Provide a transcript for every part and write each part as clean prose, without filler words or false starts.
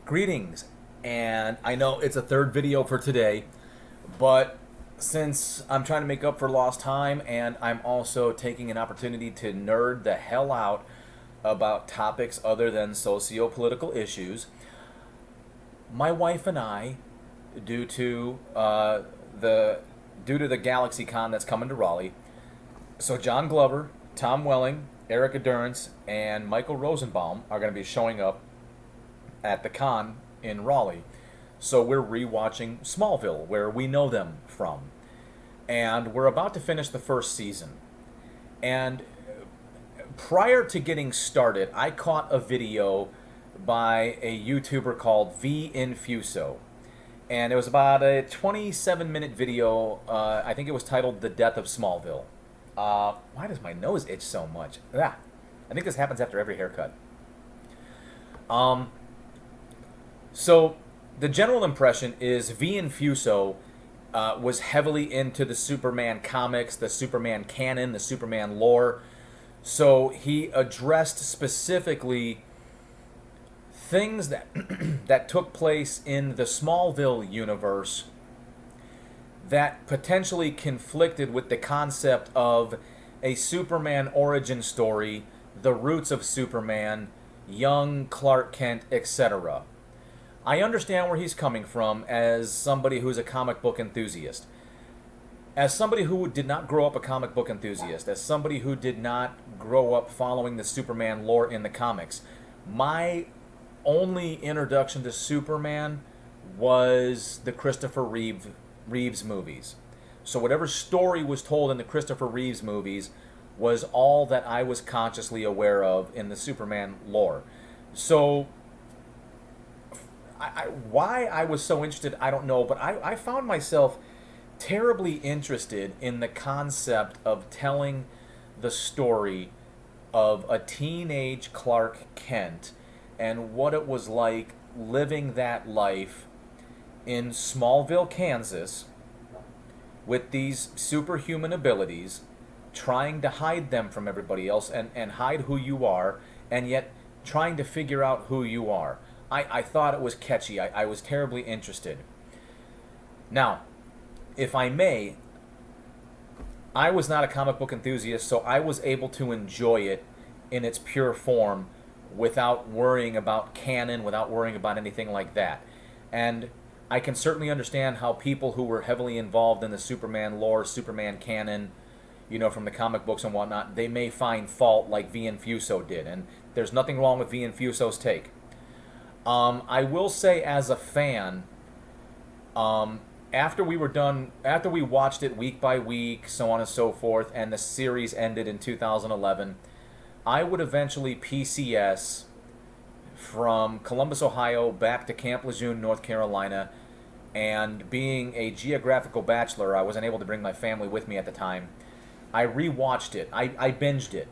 Greetings, and I know it's a third video for today, but since I'm trying to make up for lost time and I'm also taking an opportunity to nerd the hell out about topics other than socio-political issues, my wife and I, due to the due to the GalaxyCon that's coming to Raleigh, so John Glover, Tom Welling, Erica Durrance, and Michael Rosenbaum are going to be showing up at the con in Raleigh. So we're rewatching Smallville, where we know them from. And we're about to finish the first season. And prior to getting started, I caught a video by a YouTuber called V Infuso. And it was about a 27-minute video. I think it was titled The Death of Smallville. Why does my nose itch so much? Ah, I think this happens after every haircut. So the general impression is V Infuso was heavily into the Superman comics, the Superman canon, the Superman lore. So he addressed specifically things that that took place in the Smallville universe that potentially conflicted with the concept of a Superman origin story, the roots of Superman, young Clark Kent, etc. I understand where he's coming from as somebody who's a comic book enthusiast. As somebody who did not grow up a comic book enthusiast, as somebody who did not grow up following the Superman lore in the comics, my only introduction to Superman was the Christopher Reeves movies. So whatever story was told in the Christopher Reeves movies was all that I was consciously aware of in the Superman lore. So why I was so interested, I don't know, but I found myself terribly interested in the concept of telling the story of a teenage Clark Kent and what it was like living that life in Smallville, Kansas, with these superhuman abilities, trying to hide them from everybody else and hide who you are, and yet trying to figure out who you are. I thought it was catchy. I was terribly interested. Now, if I may, I was not a comic book enthusiast, so I was able to enjoy it in its pure form without worrying about canon, without worrying about anything like that. And I can certainly understand how people who were heavily involved in the Superman lore, Superman canon, you know, from the comic books and whatnot, they may find fault like V Infuso did. And there's nothing wrong with V Infuso's take. I will say, as a fan, after we watched it week by week, so on and so forth, and the series ended in 2011, I would eventually PCS from Columbus, Ohio, back to Camp Lejeune, North Carolina, and being a geographical bachelor, I wasn't able to bring my family with me at the time. I rewatched it. I binged it.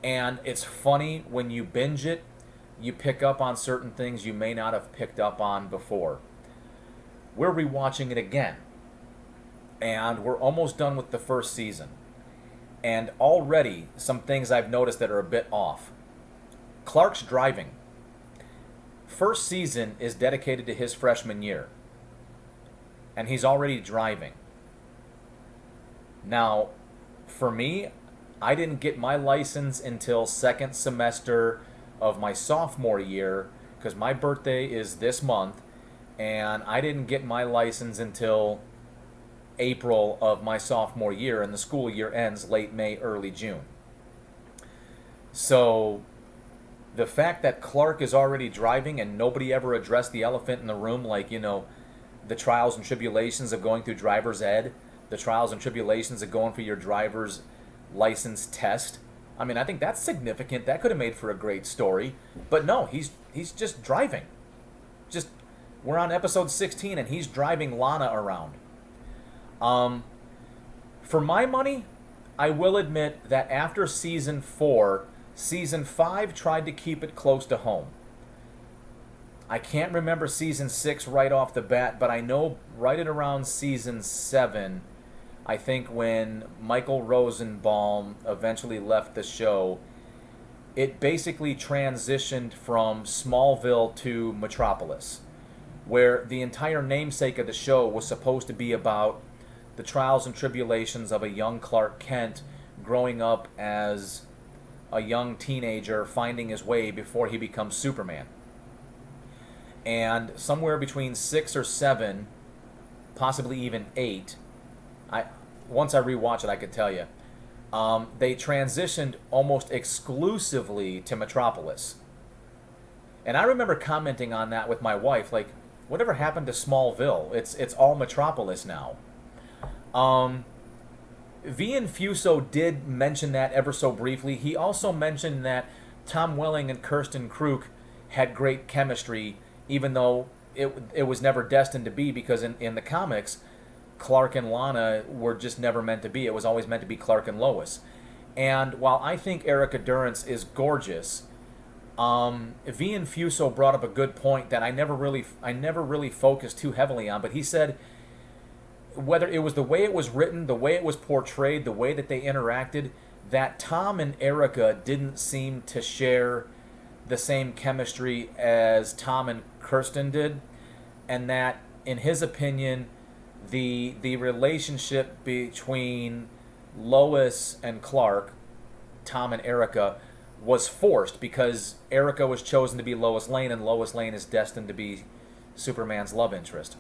And it's funny, when you binge it, you pick up on certain things you may not have picked up on before. We're rewatching it again, and we're almost done with the first season. And already, some things I've noticed that are a bit off. Clark's driving. First season is dedicated to his freshman year, and he's already driving. Now, for me, I didn't get my license until second semester of my sophomore year, because my birthday is this month, and I didn't get my license until April of my sophomore year, and the school year ends late May, early June. So the fact that Clark is already driving and nobody ever addressed the elephant in the room, like, you know, the trials and tribulations of going through driver's ed, the trials and tribulations of going for your driver's license test. I mean, I think that's significant. That could have made for a great story. But no, he's just driving. Just, we're on episode 16 and he's driving Lana around. For my money, I will admit that after season 4, season 5 tried to keep it close to home. I can't remember season 6 right off the bat, but I know right at around season 7, I think when Michael Rosenbaum eventually left the show, it basically transitioned from Smallville to Metropolis, where the entire namesake of the show was supposed to be about the trials and tribulations of a young Clark Kent growing up as a young teenager, finding his way before he becomes Superman. And somewhere between 6 or 7, possibly even 8, once I rewatch it, I could tell you, they transitioned almost exclusively to Metropolis. And I remember commenting on that with my wife, like, whatever happened to Smallville? It's all Metropolis now. V and Fuso did mention that ever so briefly. He also mentioned that Tom Welling and Kirsten Kruk had great chemistry, even though it was never destined to be, because in the comics, Clark and Lana were just never meant to be. It was always meant to be Clark and Lois. And while I think Erica Durance is gorgeous, V and Fuso brought up a good point that I never really focused too heavily on. But he said, whether it was the way it was written, the way it was portrayed, the way that they interacted, that Tom and Erica didn't seem to share the same chemistry as Tom and Kirsten did, and that, in his opinion, the relationship between Lois and Clark, Tom and Erica, was forced because Erica was chosen to be Lois Lane, and Lois Lane is destined to be Superman's love interest.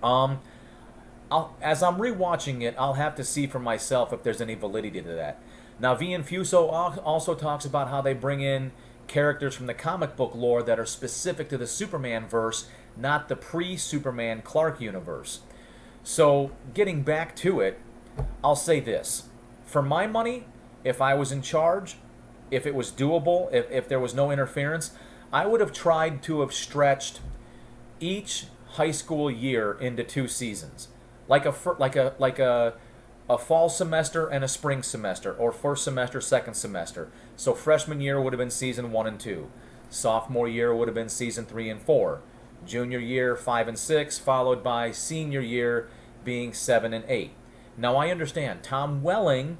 As I'm rewatching it, I'll have to see for myself if there's any validity to that. Now, V and Fuso also talks about how they bring in characters from the comic book lore that are specific to the Superman verse, not the pre-Superman Clark universe. So, getting back to it, I'll say this. For my money, if I was in charge, if it was doable, if there was no interference, I would have tried to have stretched each high school year into 2 seasons. Like a fall semester and a spring semester, or first semester, second semester. So freshman year would have been season 1 and 2. Sophomore year would have been season 3 and 4. Junior year 5 and 6, followed by senior year being 7 and 8. Now I understand Tom Welling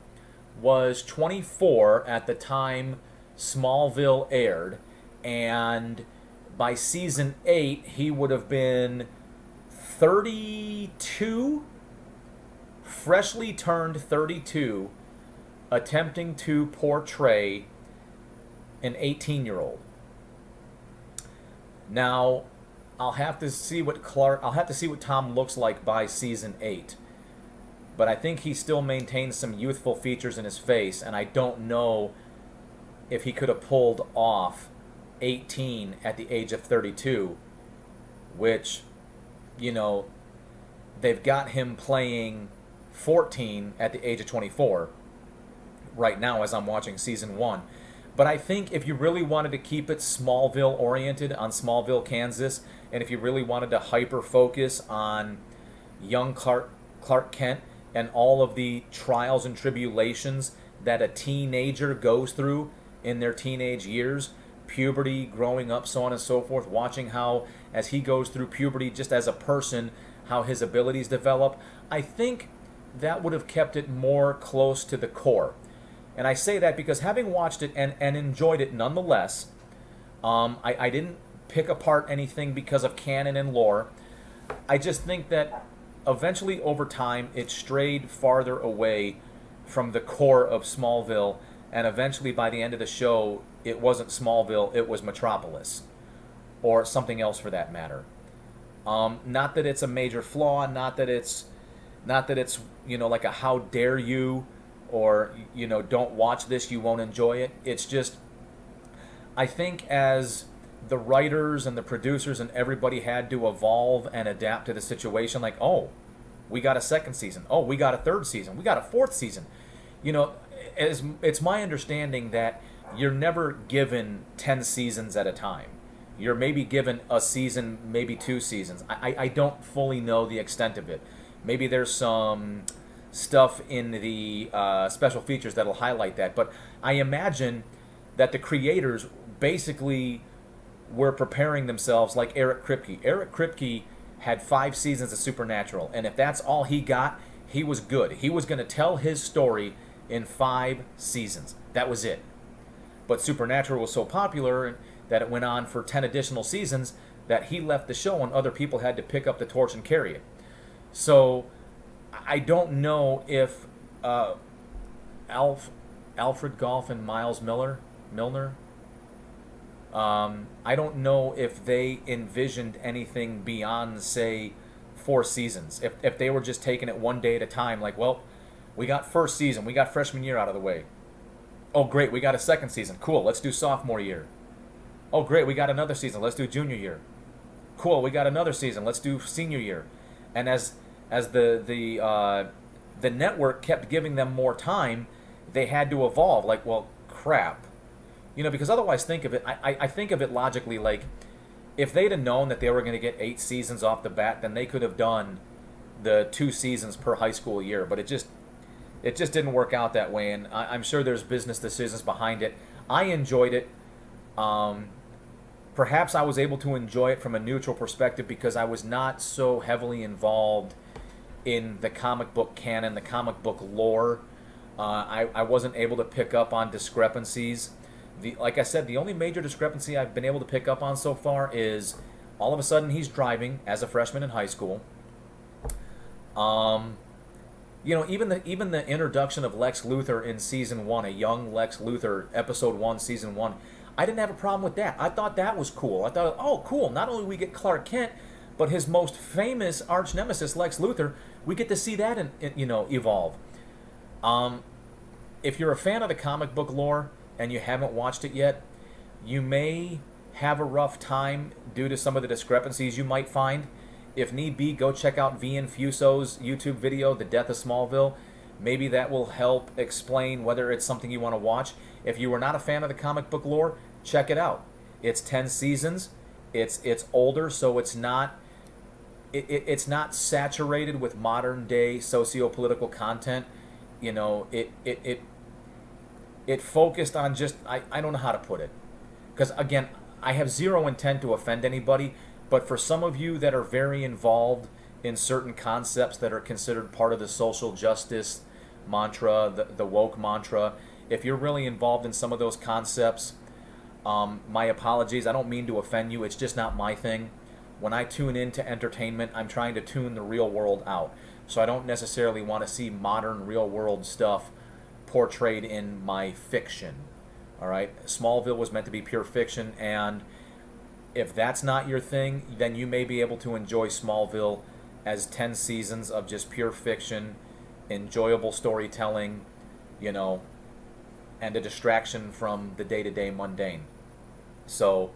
was 24 at the time Smallville aired, and by season 8 he would have been 32, freshly turned 32, attempting to portray an 18-year-old. Now, I'll have to see what Tom looks like by season 8. But I think he still maintains some youthful features in his face, and I don't know if he could have pulled off 18 at the age of 32, which, you know, they've got him playing 14 at the age of 24 right now as I'm watching season 1. But I think if you really wanted to keep it Smallville oriented on Smallville, Kansas, and if you really wanted to hyper focus on young Clark Kent and all of the trials and tribulations that a teenager goes through in their teenage years, puberty, growing up, so on and so forth, watching how, as he goes through puberty just as a person, how his abilities develop, I think that would have kept it more close to the core. And I say that because having watched it and enjoyed it nonetheless, I didn't pick apart anything because of canon and lore. I just think that eventually, over time, it strayed farther away from the core of Smallville, and eventually, by the end of the show, it wasn't Smallville, it was Metropolis, or something else for that matter. Not that it's a major flaw, not that it's like a how dare you, or don't watch this, you won't enjoy it. It's just, I think as the writers and the producers and everybody had to evolve and adapt to the situation, like, oh, we got a second season, oh, we got a third season, we got a fourth season. It's my understanding that you're never given 10 seasons at a time. You're maybe given a season, maybe 2 seasons. I don't fully know the extent of it. Maybe there's some stuff in the special features that'll highlight that, but I imagine that the creators basically were preparing themselves like Eric Kripke. Eric Kripke had 5 seasons of Supernatural, and if that's all he got, he was good. He was going to tell his story in 5 seasons. That was it. But Supernatural was so popular that it went on for 10 additional seasons that he left the show and other people had to pick up the torch and carry it. So I don't know if Alfred Goff and Miles Milner, I don't know if they envisioned anything beyond, say, 4 seasons. If they were just taking it one day at a time, like, well, we got first season, we got freshman year out of the way. Oh, great, we got a second season. Cool, let's do sophomore year. Oh, great, we got another season. Let's do junior year. Cool, we got another season. Let's do senior year. And as the network kept giving them more time, they had to evolve. Like, well, crap. Because otherwise, think of it. I think of it logically. Like, if they'd have known that they were going to get 8 seasons off the bat, then they could have done the 2 seasons per high school year. But it just didn't work out that way. And I'm sure there's business decisions behind it. I enjoyed it. Perhaps I was able to enjoy it from a neutral perspective because I was not so heavily involved in the comic book canon, the comic book lore. I wasn't able to pick up on discrepancies. Like I said, the only major discrepancy I've been able to pick up on so far is all of a sudden he's driving as a freshman in high school. Even the introduction of Lex Luthor in season 1, a young Lex Luthor, episode 1, season 1, I didn't have a problem with that. I thought that was cool. I thought, oh, cool. Not only do we get Clark Kent, but his most famous arch nemesis, Lex Luthor, we get to see that evolve. If you're a fan of the comic book lore and you haven't watched it yet, you may have a rough time due to some of the discrepancies you might find. If need be, go check out Vian Fuso's YouTube video, The Death of Smallville. Maybe that will help explain whether it's something you want to watch. If you were not a fan of the comic book lore, check it out. It's 10 seasons. It's older, so it's not saturated with modern day socio-political content. It focused on just, I don't know how to put it. Because again, I have zero intent to offend anybody, but for some of you that are very involved in certain concepts that are considered part of the social justice mantra, the woke mantra, if you're really involved in some of those concepts, my apologies. I don't mean to offend you. It's just not my thing. When I tune into entertainment, I'm trying to tune the real world out. So I don't necessarily want to see modern real world stuff portrayed in my fiction. All right? Smallville was meant to be pure fiction, and if that's not your thing, then you may be able to enjoy Smallville as 10 seasons of just pure fiction, enjoyable storytelling, and a distraction from the day-to-day mundane. So,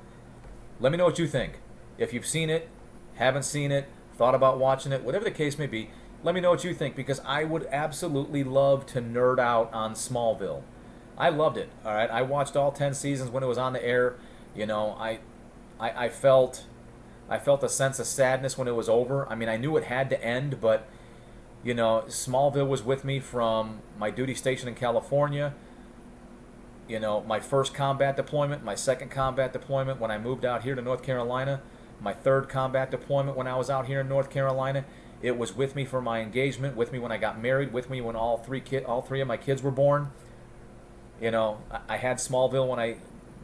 let me know what you think. If you've seen it, haven't seen it, thought about watching it, whatever the case may be, let me know what you think, because I would absolutely love to nerd out on Smallville. I loved it, all right? I watched all 10 seasons when it was on the air. I felt a sense of sadness when it was over. I mean, I knew it had to end, but, Smallville was with me from my duty station in California, my first combat deployment, my second combat deployment when I moved out here to North Carolina, my third combat deployment when I was out here in North Carolina. It was with me for my engagement, with me when I got married, with me when all three of my kids were born. I had Smallville when I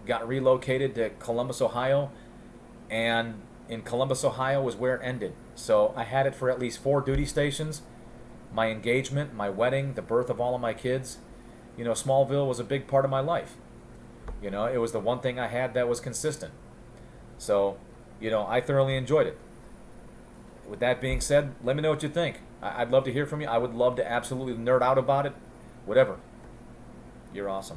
got relocated to Columbus, Ohio, and in Columbus, Ohio was where it ended. So I had it for at least 4 duty stations, my engagement, my wedding, the birth of all of my kids. Smallville was a big part of my life. It was the one thing I had that was consistent. So, I thoroughly enjoyed it. With that being said, let me know what you think. I'd love to hear from you. I would love to absolutely nerd out about it. Whatever. You're awesome.